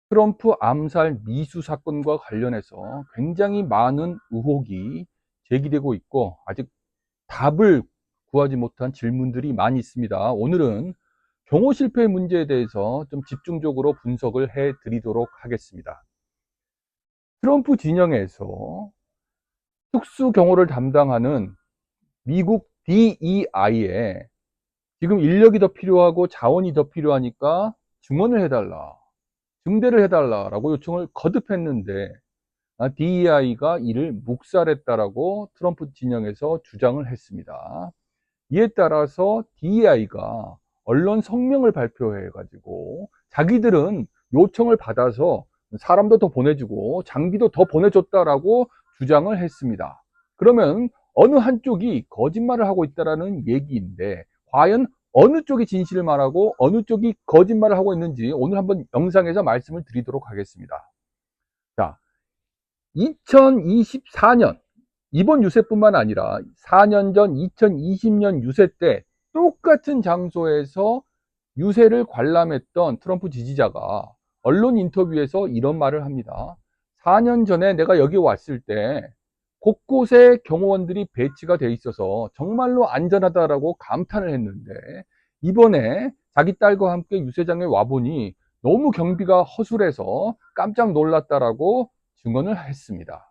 트럼프 암살 미수 사건과 관련해서 굉장히 많은 의혹이 제기되고 있고 아직 답을 구하지 못한 질문들이 많이 있습니다. 오늘은 경호 실패 문제에 대해서 좀 집중적으로 분석을 해 드리도록 하겠습니다. 트럼프 진영에서 특수 경호를 담당하는 미국 DEI에 지금 인력이 더 필요하고 자원이 더 필요하니까 증언을 해달라, 증대를 해달라라고 요청을 거듭했는데 DEI가 이를 묵살했다라고 트럼프 진영에서 주장을 했습니다. 이에 따라서 DEI가 언론 성명을 발표해 가지고 자기들은 요청을 받아서 사람도 더 보내주고 장비도 더 보내줬다라고 주장을 했습니다. 그러면 어느 한쪽이 거짓말을 하고 있다라는 얘기인데 과연 어느 쪽이 진실을 말하고 어느 쪽이 거짓말을 하고 있는지 오늘 한번 영상에서 말씀을 드리도록 하겠습니다. 자, 2024년 이번 유세뿐만 아니라 4년 전 2020년 유세 때 똑같은 장소에서 유세를 관람했던 트럼프 지지자가 언론 인터뷰에서 이런 말을 합니다. 4년 전에 내가 여기 왔을 때 곳곳에 경호원들이 배치가 돼 있어서 정말로 안전하다라고 감탄을 했는데 이번에 자기 딸과 함께 유세장에 와보니 너무 경비가 허술해서 깜짝 놀랐다라고 증언을 했습니다.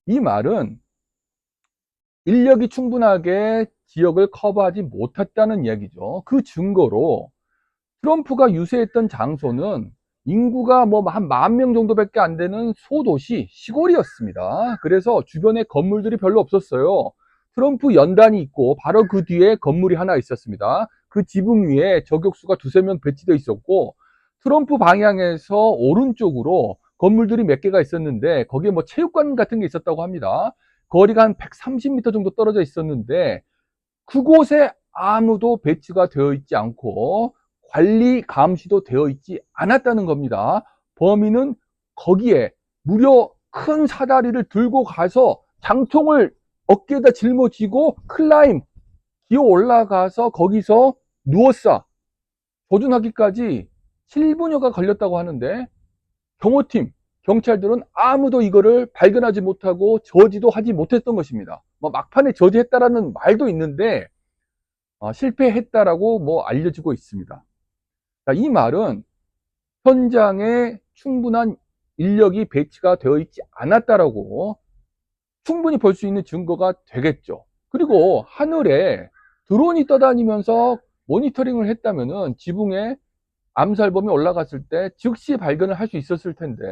이 말은 인력이 충분하게 지역을 커버하지 못했다는 이야기죠. 그 증거로 트럼프가 유세했던 장소는 인구가 뭐 한 10,000명 정도밖에 안 되는 소도시, 시골이었습니다. 그래서 주변에 건물들이 별로 없었어요. 트럼프 연단이 있고 바로 그 뒤에 건물이 하나 있었습니다. 그 지붕 위에 저격수가 두세 명 배치되어 있었고 트럼프 방향에서 오른쪽으로 건물들이 몇 개가 있었는데 거기에 뭐 체육관 같은 게 있었다고 합니다. 거리가 한 130m 정도 떨어져 있었는데 그곳에 아무도 배치가 되어 있지 않고 관리 감시도 되어 있지 않았다는 겁니다. 범인은 거기에 무려 큰 사다리를 들고 가서 장총을 어깨에다 짊어지고 클라임 기어 올라가서 거기서 누웠어. 조준하기까지 7분여가 걸렸다고 하는데 경호팀, 경찰들은 아무도 이거를 발견하지 못하고 저지도 하지 못했던 것입니다. 뭐 막판에 저지했다라는 말도 있는데 실패했다라고 뭐 알려지고 있습니다. 자, 이 말은 현장에 충분한 인력이 배치가 되어 있지 않았다라고 충분히 볼 수 있는 증거가 되겠죠. 그리고 하늘에 드론이 떠다니면서 모니터링을 했다면은 지붕에 암살범이 올라갔을 때 즉시 발견을 할 수 있었을 텐데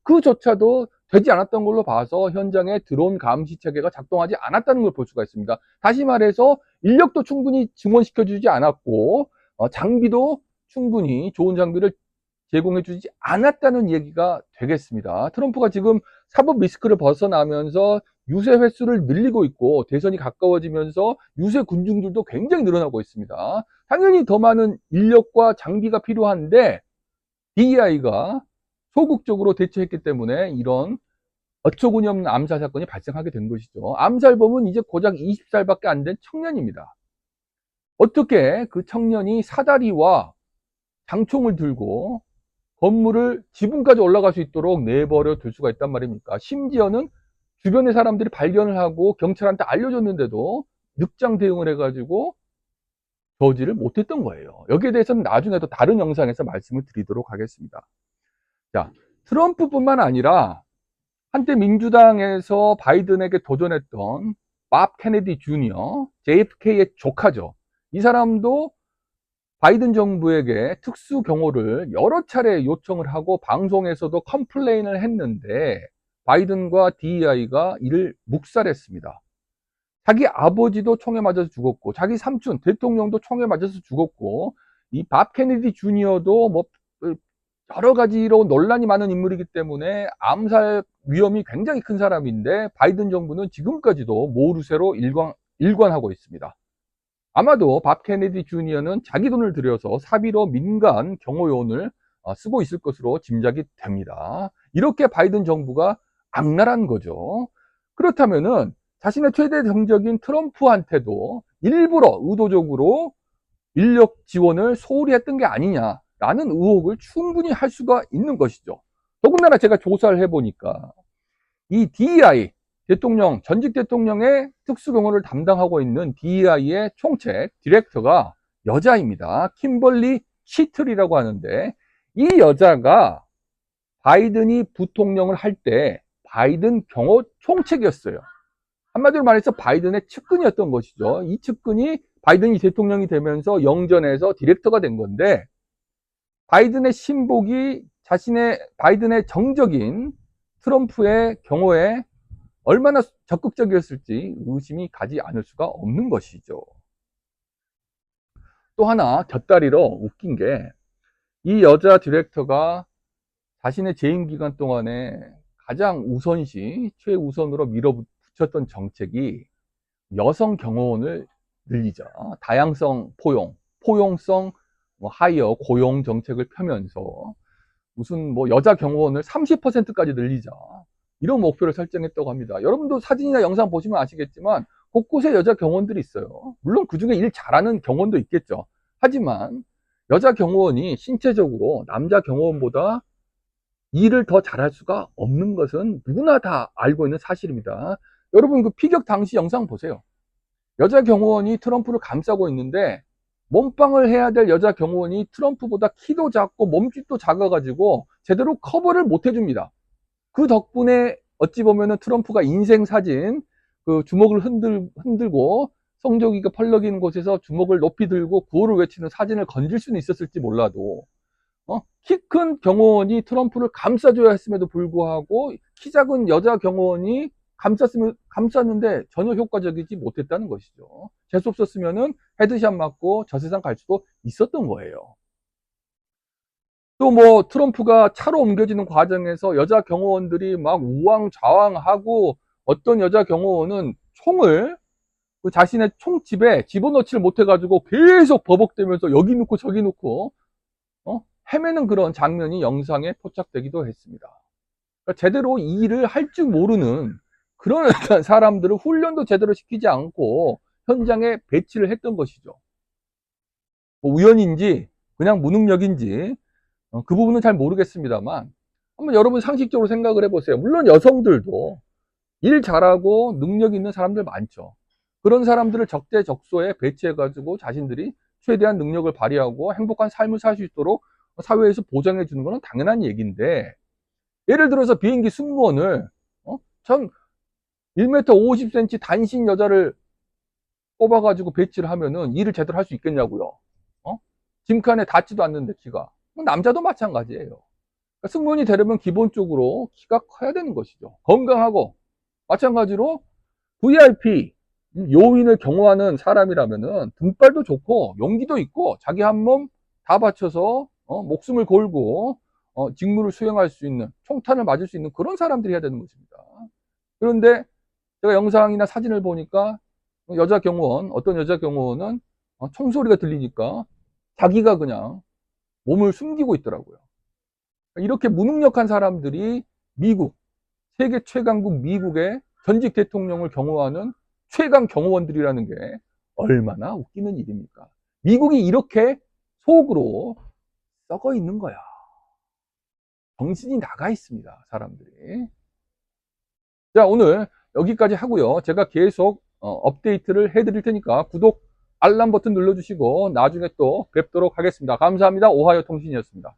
그조차도 되지 않았던 걸로 봐서 현장에 드론 감시 체계가 작동하지 않았다는 걸 볼 수가 있습니다. 다시 말해서 인력도 충분히 증원시켜 주지 않았고 장비도 충분히 좋은 장비를 제공해 주지 않았다는 얘기가 되겠습니다. 트럼프가 지금 사법 리스크를 벗어나면서 유세 횟수를 늘리고 있고 대선이 가까워지면서 유세 군중들도 굉장히 늘어나고 있습니다. 당연히 더 많은 인력과 장비가 필요한데 DEI가 소극적으로 대처했기 때문에 이런 어처구니 없는 암살 사건이 발생하게 된 것이죠. 암살범은 이제 고작 20살밖에 안 된 청년입니다. 어떻게 그 청년이 사다리와 장총을 들고 건물을 지붕까지 올라갈 수 있도록 내버려 둘 수가 있단 말입니까? 심지어는 주변의 사람들이 발견을 하고 경찰한테 알려줬는데도 늑장 대응을 해가지고 저지를 못했던 거예요. 여기에 대해서는 나중에 또 다른 영상에서 말씀을 드리도록 하겠습니다. 자, 트럼프뿐만 아니라 한때 민주당에서 바이든에게 도전했던 밥 케네디 주니어, JFK의 조카죠. 이 사람도 바이든 정부에게 특수 경호를 여러 차례 요청을 하고 방송에서도 컴플레인을 했는데 바이든과 DEI가 이를 묵살했습니다. 자기 아버지도 총에 맞아서 죽었고 자기 삼촌 대통령도 총에 맞아서 죽었고 이 밥 케네디 주니어도 뭐 여러 가지로 논란이 많은 인물이기 때문에 암살 위험이 굉장히 큰 사람인데 바이든 정부는 지금까지도 모르쇠로 일관하고 있습니다. 아마도 밥 케네디 주니어는 자기 돈을 들여서 사비로 민간 경호요원을 쓰고 있을 것으로 짐작이 됩니다. 이렇게 바이든 정부가 악랄한 거죠. 그렇다면은 자신의 최대 정적인 트럼프한테도 일부러 의도적으로 인력 지원을 소홀히 했던 게 아니냐 라는 의혹을 충분히 할 수가 있는 것이죠. 더군다나 제가 조사를 해보니까 이 DEI, 대통령, 전직 대통령의 특수경호를 담당하고 있는 DEI의 총책, 디렉터가 여자입니다. 킴벌리 시틀이라고 하는데, 이 여자가 바이든이 부통령을 할 때 바이든 경호 총책이었어요. 한마디로 말해서 바이든의 측근이었던 것이죠. 이 측근이 바이든이 대통령이 되면서 영전에서 디렉터가 된 건데, 바이든의 신복이 바이든의 정적인 트럼프의 경호에 얼마나 적극적이었을지 의심이 가지 않을 수가 없는 것이죠. 또 하나 곁다리로 웃긴 게, 이 여자 디렉터가 자신의 재임 기간 동안에 가장 우선시 최우선으로 밀어붙였던 정책이 여성 경호원을 늘리자, 다양성 포용, 포용성 하이어 고용 정책을 펴면서 무슨 뭐 여자 경호원을 30%까지 늘리자, 이런 목표를 설정했다고 합니다. 여러분도 사진이나 영상 보시면 아시겠지만 곳곳에 여자 경호원들이 있어요. 물론 그 중에 일 잘하는 경호원도 있겠죠. 하지만 여자 경호원이 신체적으로 남자 경호원보다 일을 더 잘할 수가 없는 것은 누구나 다 알고 있는 사실입니다. 여러분 그 피격 당시 영상 보세요. 여자 경호원이 트럼프를 감싸고 있는데 몸빵을 해야 될 여자 경호원이 트럼프보다 키도 작고 몸집도 작아가지고 제대로 커버를 못 해줍니다. 그 덕분에 어찌 보면은 트럼프가 인생 사진, 그 주먹을 흔들고 성조기가 펄럭이는 곳에서 주먹을 높이 들고 구호를 외치는 사진을 건질 수는 있었을지 몰라도, 키 큰 경호원이 트럼프를 감싸줘야 했음에도 불구하고 키 작은 여자 경호원이 감쌌는데 전혀 효과적이지 못했다는 것이죠. 재수 없었으면은 헤드샷 맞고 저 세상 갈 수도 있었던 거예요. 또 뭐 트럼프가 차로 옮겨지는 과정에서 여자 경호원들이 막 우왕좌왕하고, 어떤 여자 경호원은 총을 그 자신의 총집에 집어넣지를 못해가지고 계속 버벅대면서 여기 놓고 저기 놓고 헤매는 그런 장면이 영상에 포착되기도 했습니다. 그러니까 제대로 이 일을 할 줄 모르는 그런 사람들을 훈련도 제대로 시키지 않고 현장에 배치를 했던 것이죠. 뭐 우연인지 그냥 무능력인지 그 부분은 잘 모르겠습니다만, 한번 여러분 상식적으로 생각을 해보세요. 물론 여성들도 일 잘하고 능력 있는 사람들 많죠. 그런 사람들을 적재적소에 배치해가지고 자신들이 최대한 능력을 발휘하고 행복한 삶을 살 수 있도록 사회에서 보장해 주는 것은 당연한 얘기인데, 예를 들어서 비행기 승무원을 전 1m 50cm 단신 여자를 뽑아가지고 배치를 하면은 일을 제대로 할 수 있겠냐고요. 짐칸에 닿지도 않는데 키가. 남자도 마찬가지예요. 그러니까 승무원이 되려면 기본적으로 키가 커야 되는 것이죠. 건강하고, 마찬가지로 VIP 요인을 경호하는 사람이라면은 등발도 좋고 용기도 있고 자기 한 몸 다 바쳐서 목숨을 걸고 직무를 수행할 수 있는, 총탄을 맞을 수 있는 그런 사람들이 해야 되는 것입니다. 그런데 제가 영상이나 사진을 보니까 어떤 여자 경호원은 총소리가 들리니까 자기가 그냥 몸을 숨기고 있더라고요. 이렇게 무능력한 사람들이 세계 최강국 미국의 전직 대통령을 경호하는 최강 경호원들이라는 게 얼마나 웃기는 일입니까? 미국이 이렇게 속으로 썩어 있는 거야. 정신이 나가 있습니다, 사람들이. 자, 오늘 여기까지 하고요. 제가 계속 업데이트를 해드릴 테니까 구독, 알람 버튼 눌러주시고 나중에 또 뵙도록 하겠습니다. 감사합니다. 오하이오 통신이었습니다.